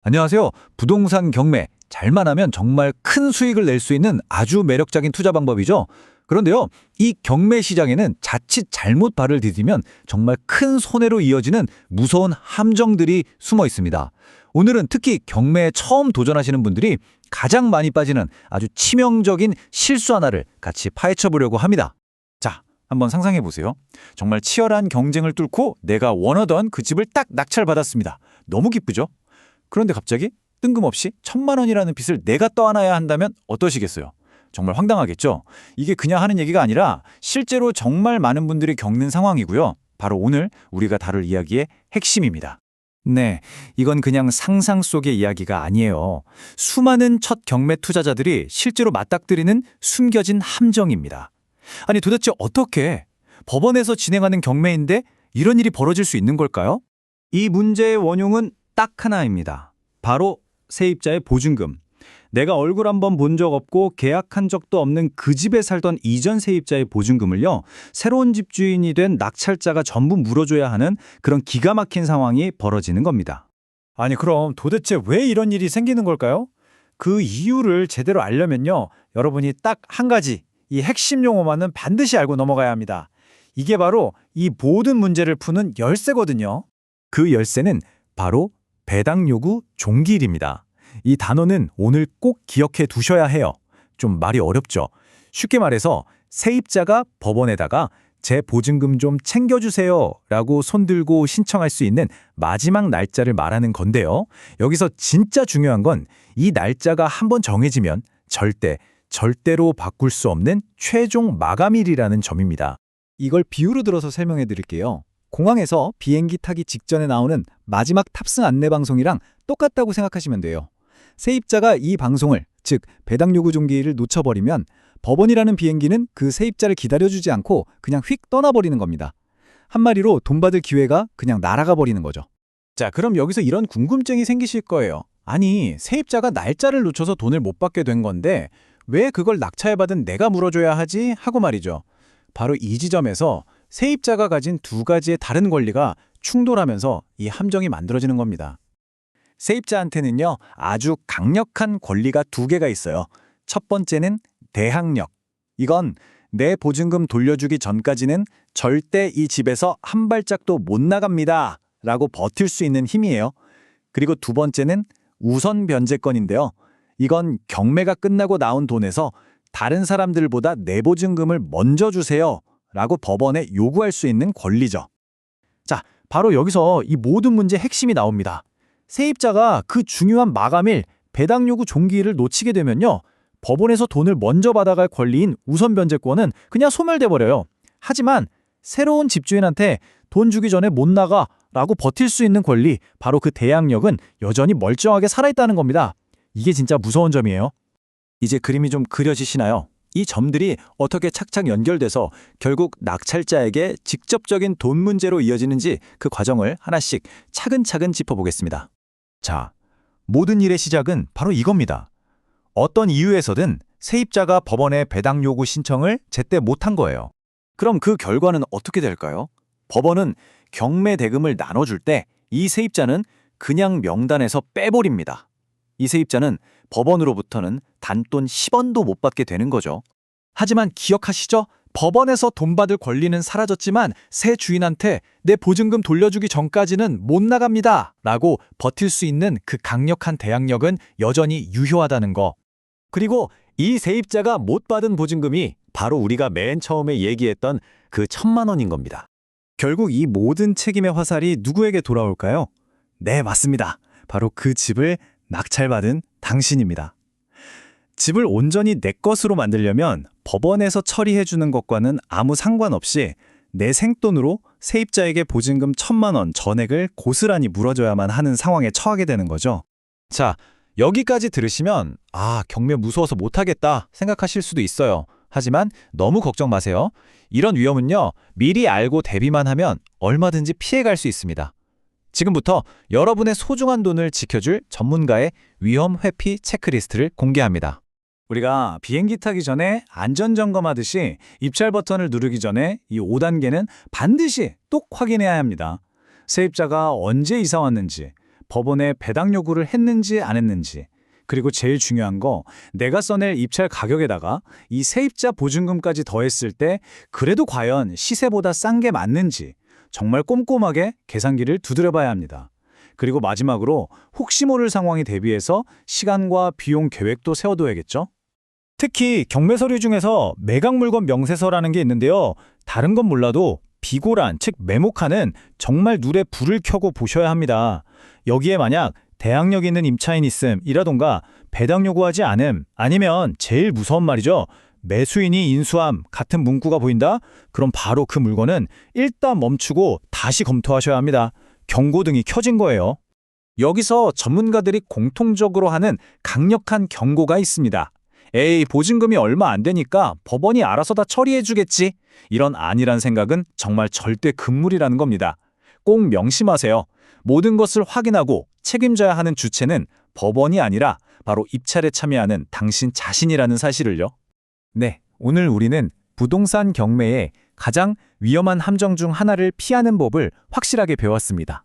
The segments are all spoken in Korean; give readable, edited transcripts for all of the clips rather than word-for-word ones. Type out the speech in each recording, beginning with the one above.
안녕하세요. 부동산 경매. 잘만 하면 정말 큰 수익을 낼 수 있는 아주 매력적인 투자 방법이죠. 그런데요, 이 경매 시장에는 자칫 잘못 발을 디디면 정말 큰 손해로 이어지는 무서운 함정들이 숨어 있습니다. 오늘은 특히 경매에 처음 도전하시는 분들이 가장 많이 빠지는 아주 치명적인 실수 하나를 같이 파헤쳐 보려고 합니다. 자, 한번 상상해 보세요. 정말 치열한 경쟁을 뚫고 내가 원하던 그 집을 딱 낙찰받았습니다. 너무 기쁘죠? 그런데 갑자기 뜬금없이 1,000만 원이라는 빚을 내가 떠안아야 한다면 어떠시겠어요? 정말 황당하겠죠? 이게 그냥 하는 얘기가 아니라 실제로 정말 많은 분들이 겪는 상황이고요. 바로 오늘 우리가 다룰 이야기의 핵심입니다. 네, 이건 그냥 상상 속의 이야기가 아니에요. 수많은 첫 경매 투자자들이 실제로 맞닥뜨리는 숨겨진 함정입니다. 아니 도대체 어떻게 법원에서 진행하는 경매인데 이런 일이 벌어질 수 있는 걸까요? 이 문제의 원흉은 딱 하나입니다. 바로 세입자의 보증금. 내가 얼굴 한번 본 적 없고 계약한 적도 없는 그 집에 살던 이전 세입자의 보증금을요, 새로운 집주인이 된 낙찰자가 전부 물어줘야 하는 그런 기가 막힌 상황이 벌어지는 겁니다. 아니 그럼 도대체 왜 이런 일이 생기는 걸까요? 그 이유를 제대로 알려면요, 여러분이 딱 한 가지, 이 핵심 용어만은 반드시 알고 넘어가야 합니다. 이게 바로 이 모든 문제를 푸는 열쇠거든요. 그 열쇠는 바로 배당 요구 종기일입니다. 이 단어는 오늘 꼭 기억해 두셔야 해요. 좀 말이 어렵죠? 쉽게 말해서 세입자가 법원에다가 제 보증금 좀 챙겨주세요 라고 손들고 신청할 수 있는 마지막 날짜를 말하는 건데요. 여기서 진짜 중요한 건 이 날짜가 한번 정해지면 절대로 바꿀 수 없는 최종 마감일이라는 점입니다. 이걸 비유로 들어서 설명해 드릴게요. 공항에서 비행기 타기 직전에 나오는 마지막 탑승 안내 방송이랑 똑같다고 생각하시면 돼요. 세입자가 이 방송을, 즉 배당 요구 종기일을 놓쳐버리면 법원이라는 비행기는 그 세입자를 기다려주지 않고 그냥 휙 떠나버리는 겁니다. 한마디로 돈 받을 기회가 그냥 날아가 버리는 거죠. 자, 그럼 여기서 이런 궁금증이 생기실 거예요. 아니, 세입자가 날짜를 놓쳐서 돈을 못 받게 된 건데 왜 그걸 낙찰받은 내가 물어줘야 하지? 하고 말이죠. 바로 이 지점에서 세입자가 가진 두 가지의 다른 권리가 충돌하면서 이 함정이 만들어지는 겁니다. 세입자한테는요, 아주 강력한 권리가 두 개가 있어요. 첫 번째는 대항력. 이건 내 보증금 돌려주기 전까지는 절대 이 집에서 한 발짝도 못 나갑니다 라고 버틸 수 있는 힘이에요. 그리고 두 번째는 우선 변제권인데요. 이건 경매가 끝나고 나온 돈에서 다른 사람들보다 내 보증금을 먼저 주세요 라고 법원에 요구할 수 있는 권리죠. 자, 바로 여기서 이 모든 문제의 핵심이 나옵니다. 세입자가 그 중요한 마감일 배당 요구 종기일을 놓치게 되면요, 법원에서 돈을 먼저 받아갈 권리인 우선 변제권은 그냥 소멸돼 버려요. 하지만 새로운 집주인한테 돈 주기 전에 못 나가 라고 버틸 수 있는 권리, 바로 그 대항력은 여전히 멀쩡하게 살아있다는 겁니다. 이게 진짜 무서운 점이에요. 이제 그림이 좀 그려지시나요? 이 점들이 어떻게 착착 연결돼서 결국 낙찰자에게 직접적인 돈 문제로 이어지는지 그 과정을 하나씩 차근차근 짚어보겠습니다. 자, 모든 일의 시작은 바로 이겁니다. 어떤 이유에서든 세입자가 법원에 배당 요구 신청을 제때 못한 거예요. 그럼 그 결과는 어떻게 될까요? 법원은 경매 대금을 나눠줄 때 이 세입자는 그냥 명단에서 빼버립니다. 이 세입자는 법원으로부터는 단돈 10원도 못 받게 되는 거죠. 하지만 기억하시죠? 법원에서 돈 받을 권리는 사라졌지만 새 주인한테 내 보증금 돌려주기 전까지는 못 나갑니다 라고 버틸 수 있는 그 강력한 대항력은 여전히 유효하다는 거. 그리고 이 세입자가 못 받은 보증금이 바로 우리가 맨 처음에 얘기했던 그 1,000만 원인 겁니다. 결국 이 모든 책임의 화살이 누구에게 돌아올까요? 네, 맞습니다. 바로 그 집을 낙찰받은 당신입니다. 집을 온전히 내 것으로 만들려면 법원에서 처리해주는 것과는 아무 상관없이 내 생돈으로 세입자에게 보증금 1,000만 원 전액을 고스란히 물어줘야만 하는 상황에 처하게 되는 거죠. 자, 여기까지 들으시면 경매 무서워서 못하겠다 생각하실 수도 있어요. 하지만 너무 걱정 마세요. 이런 위험은요, 미리 알고 대비만 하면 얼마든지 피해갈 수 있습니다. 지금부터 여러분의 소중한 돈을 지켜줄 전문가의 위험 회피 체크리스트를 공개합니다. 우리가 비행기 타기 전에 안전점검하듯이 입찰 버튼을 누르기 전에 이 5단계는 반드시 똑 확인해야 합니다. 세입자가 언제 이사 왔는지, 법원에 배당 요구를 했는지 안 했는지, 그리고 제일 중요한 거 내가 써낼 입찰 가격에다가 이 세입자 보증금까지 더했을 때 그래도 과연 시세보다 싼 게 맞는지 정말 꼼꼼하게 계산기를 두드려봐야 합니다. 그리고 마지막으로 혹시 모를 상황에 대비해서 시간과 비용 계획도 세워둬야겠죠? 특히 경매 서류 중에서 매각 물건 명세서라는 게 있는데요. 다른 건 몰라도 비고란, 즉 메모칸은 정말 눈에 불을 켜고 보셔야 합니다. 여기에 만약 대항력 있는 임차인 있음이라던가 배당 요구하지 않음, 아니면 제일 무서운 말이죠. 매수인이 인수함 같은 문구가 보인다? 그럼 바로 그 물건은 일단 멈추고 다시 검토하셔야 합니다. 경고등이 켜진 거예요. 여기서 전문가들이 공통적으로 하는 강력한 경고가 있습니다. 에이, 보증금이 얼마 안 되니까 법원이 알아서 다 처리해주겠지. 이런 안일한 생각은 정말 절대 금물이라는 겁니다. 꼭 명심하세요. 모든 것을 확인하고 책임져야 하는 주체는 법원이 아니라 바로 입찰에 참여하는 당신 자신이라는 사실을요. 네, 오늘 우리는 부동산 경매의 가장 위험한 함정 중 하나를 피하는 법을 확실하게 배웠습니다.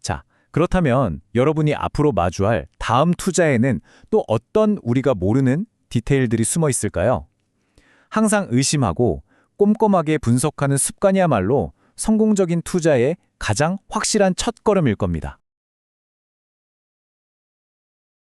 자, 그렇다면 여러분이 앞으로 마주할 다음 투자에는 또 어떤 우리가 모르는 디테일들이 숨어 있을까요? 항상 의심하고 꼼꼼하게 분석하는 습관이야말로 성공적인 투자의 가장 확실한 첫걸음일 겁니다.